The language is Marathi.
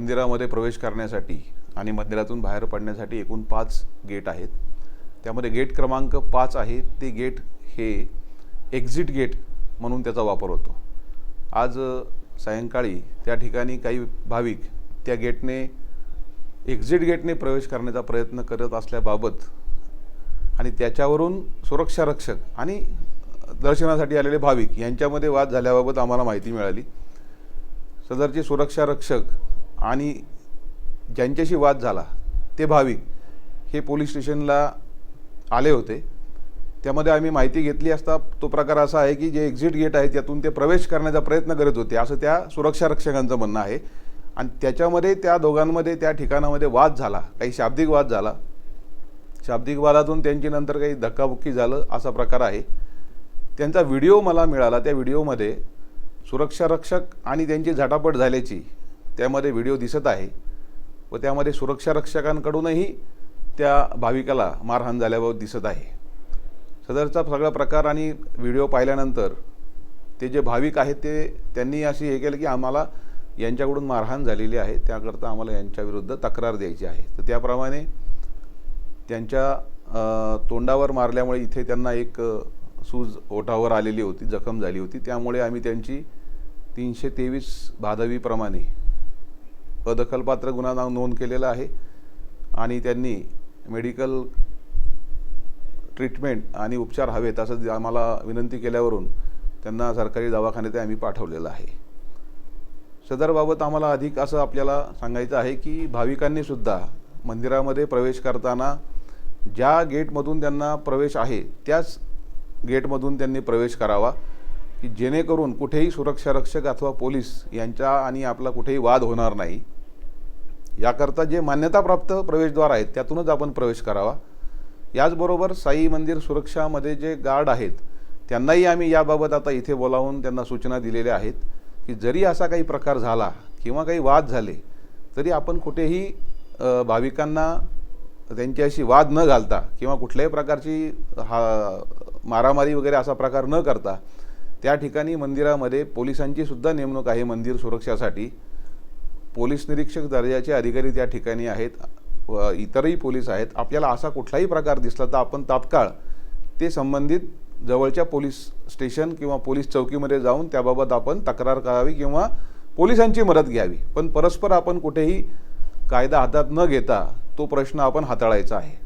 मंदिरामध्ये प्रवेश करण्यासाठी आणि मंदिरातून बाहेर पडण्यासाठी एकूण 5 गेट आहेत। त्यामध्ये गेट क्रमांक 5 आहे ते गेट हे एक्झिट गेट म्हणून त्याचा वापर होतो। आज सायंकाळी त्या ठिकाणी काही भाविक त्या गेटने एक्झिट गेटने प्रवेश करण्याचा प्रयत्न करत असल्याबाबत आणि त्याच्यावरून सुरक्षा रक्षक आणि दर्शनासाठी आलेले भाविक यांच्यामध्ये वाद झाल्याबाबत आम्हाला माहिती मिळाली। सदरचे सुरक्षा रक्षक आणि ज्यांच्याशी वाद झाला ते भाविक हे पोलीस स्टेशनला आले होते। त्यामध्ये आम्ही माहिती घेतली असता तो प्रकार असा आहे की जे एक्झिट गेट आहे त्यातून ते प्रवेश करण्याचा प्रयत्न करत होते असं त्या सुरक्षा रक्षकांचं म्हणणं आहे। आणि त्याच्यामध्ये त्या दोघांमध्ये त्या ठिकाणामध्ये वाद झाला, काही शाब्दिक वाद झाला। शाब्दिक वादातून त्यांची नंतर काही धक्काबुक्की झालं असा प्रकार आहे। त्यांचा व्हिडिओ मला मिळाला। त्या व्हिडिओमध्ये सुरक्षा रक्षक आणि त्यांची झटापट झाल्याची त्यामध्ये व्हिडिओ दिसत आहे व त्यामध्ये सुरक्षा रक्षकांकडूनही त्या भाविकाला मारहाण झाल्याबाबत दिसत आहे। सदरचा सगळा प्रकार आणि व्हिडिओ पाहिल्यानंतर ते जे भाविक आहेत त्यांनी अशी हे केलं की आम्हाला यांच्याकडून मारहाण झालेली आहे, त्याकरता आम्हाला यांच्याविरुद्ध तक्रार द्यायची आहे। तर त्याप्रमाणे त्यांच्या तोंडावर मारल्यामुळे इथे त्यांना एक सूज ओठावर आलेली होती, जखम झाली होती। त्यामुळे आम्ही त्यांची 323 भादवीप्रमाणे अदखलपात्र गुन्हा नोंद केलेला आहे आणि त्यांनी मेडिकल ट्रीटमेंट आणि उपचार हवेत असं आम्हाला विनंती केल्यावरून त्यांना सरकारी दवाखान्यात आम्ही पाठवलेलं आहे। सदरबाबत आम्हाला अधिक असं आपल्याला सांगायचं आहे की भाविकांनी सुद्धा मंदिरामध्ये प्रवेश करताना ज्या गेटमधून त्यांना प्रवेश आहे त्याच गेटमधून त्यांनी प्रवेश करावा की जेणेकरून कुठेही सुरक्षा रक्षक अथवा पोलीस यांच्या आणि आपला कुठेही वाद होणार नाही। याकरता जे मान्यताप्राप्त प्रवेशद्वार आहेत त्यातूनच आपण प्रवेश करावा। याचबरोबर साई मंदिर सुरक्षामध्ये जे गार्ड आहेत त्यांनाही आम्ही याबाबत आता इथे बोलावून त्यांना सूचना दिलेल्या आहेत की जरी असा काही प्रकार झाला किंवा काही वाद झाले तरी आपण कुठेही भाविकांना त्यांच्याशी वाद न घालता किंवा कुठल्याही प्रकारची मारामारी वगैरे असा प्रकार न करता त्या ठिकाणी मंदिरामध्ये पोलिसांची सुद्धा नेमणूक आहे। मंदिर सुरक्षासाठी पोलीस निरीक्षक दर्जाचे अधिकारी त्या ठिकाणी आहेत व इतरही पोलीस आहेत। आपल्याला असा कुठलाही प्रकार दिसला तर आपण तात्काळ ते संबंधित जवळच्या पोलीस स्टेशन किंवा पोलीस चौकीमध्ये जाऊन त्याबाबत आपण तक्रार करावी किंवा पोलिसांची मदत घ्यावी। पण परस्पर आपण कुठेही कायदा हातात न घेता तो प्रश्न आपण हाताळायचा आहे।